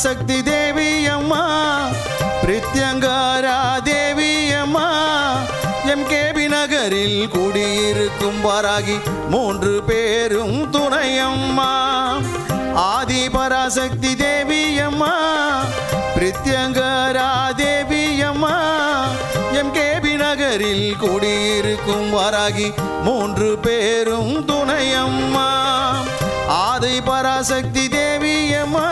பராசக்தி தேவி அம்மா பிரித்யங்காரா தேவி அம்மா எம்கேபி நகரில் குடியிருக்கும் வாராகி 3 பேரும் துணையம்மா ஆதி பராசக்தி தேவி அம்மா பிரித்யங்காரா தேவி அம்மா எம்கேபி நகரில் குடியிருக்கும் வாராகி 3 பேரும் துணையம்மா ஆதி பராசக்தி தேவி அம்மா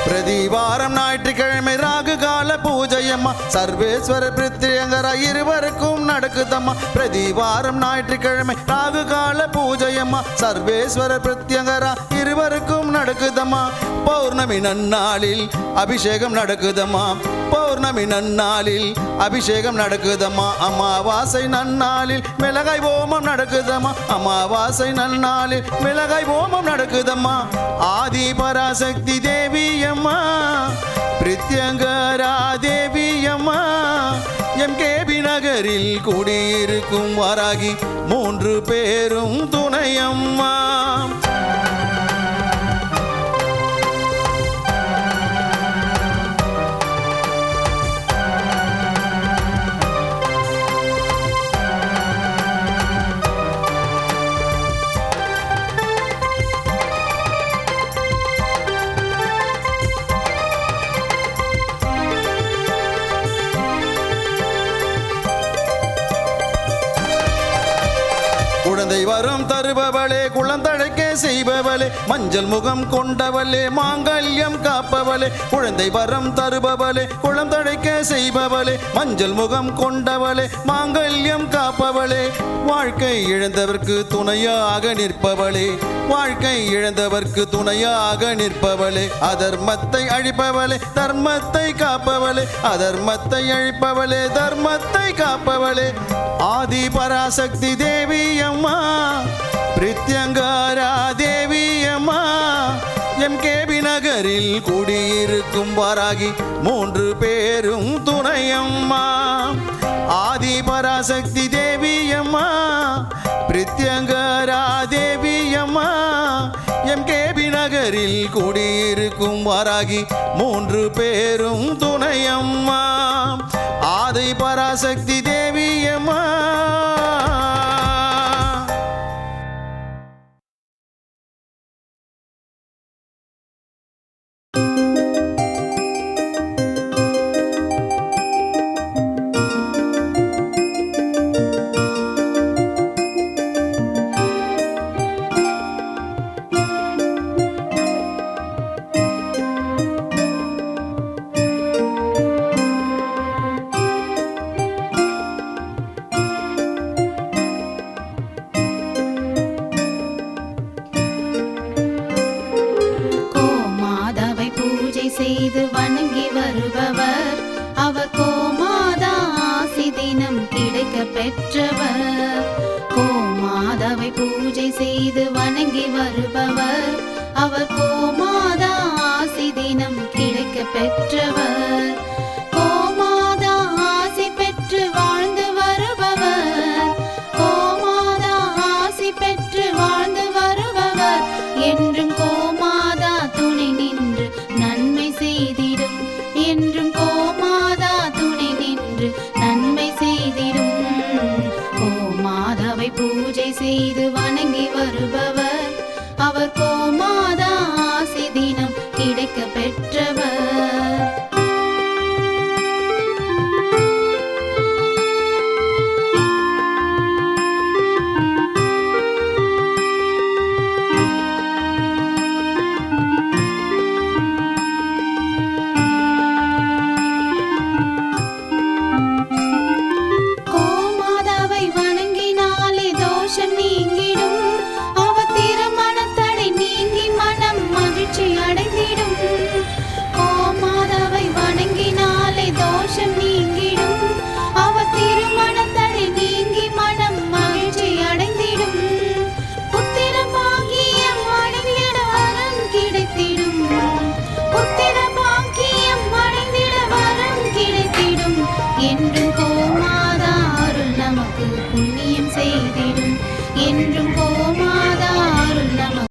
பிரதிவாரம் ஞாயிற்றுக்கிழமை ராகு கால பூஜையம்மா சர்வேஸ்வர பிரித்யங்கரா இருவருக்கும் நடக்குதம்மா பிரதிவாரம் ஞாயிற்றுக்கிழமை ராகு கால பூஜையம்மா சர்வேஸ்வர பிரித்யங்கரா இருவருக்கும் நடக்குதம்மா பௌர்ணமி நன்னாளில் அபிஷேகம் நடக்குதம்மா பௌர்ணமி நன்னாளில் அபிஷேகம் நடக்குதம்மா அமாவாசை நன்னாளில் மிளகாய் ஓமம் நடக்குதம்மா அமாவாசை நன்னாளில் மிளகாய் ஓமம் நடக்குதம்மா ஆதி பராசக்தி தேவி அம்மா பிரித்யங்கரா தேவி அம்மா எம்கேபி நகரில் குடியிருக்கும் வாராகி 3 பேரும் துணையம்மா குழந்தை வரம் தருபவளே குழந்தழைக்க செய்பவளே மஞ்சள் முகம் கொண்டவளே மாங்கல்யம் காப்பவளே குழந்தை வரம் தருபவளே குழந்தழைக்க செய்பவளே மஞ்சள் முகம் கொண்டவளே மாங்கல்யம் காப்பவளே வாழ்க்கை இழந்தவர்க்கு துணையாக நிற்பவளே வாழ்க்கை இழந்தவர்க்கு துணையாக நிற்பவளே அதர்மத்தை அழிப்பவளே தர்மத்தை காப்பவளே அதர்மத்தை அழிப்பவளே தர்மத்தை காப்பவளே ஆதி பராசக்தி தேவி அம்மா பிரித்யங்கரா தேவி அம்மா எம்கேபி நகரில் குடியிருக்கும் வாராகி 3 பேரும் துணையம்மா ஆதி பராசக்தி தேவி அம்மா பிரித்யங்கரா தேவி அம்மா எம்கேபி நகரில் குடியிருக்கும் வாராகி 3 பேரும் துணையம்மா ஆதி பராசக்தி தேவி அம்மா செய்து வணங்கி வருபவர் அவர் கோமாதா ஆசி தினம் கிடைக்க பெற்றவர் கோமாதாவை பூஜை செய்து வணங்கி வருபவர் அவர் கோமாதா ஆசி தினம் கிடைக்க பெற்றவர் கோமாதா ஆசி பெற்று வாழ்ந்து வருபவர் கோமாதா ஆசி பெற்று வாழ்ந்து வருபவர் என்றும் கோமாதா துணை நின்று நன்மை செய்திடும் என்றும் கோமாதா துணை நின்று நன்மை செய்திடும் கோமாதாவை பூஜை செய்து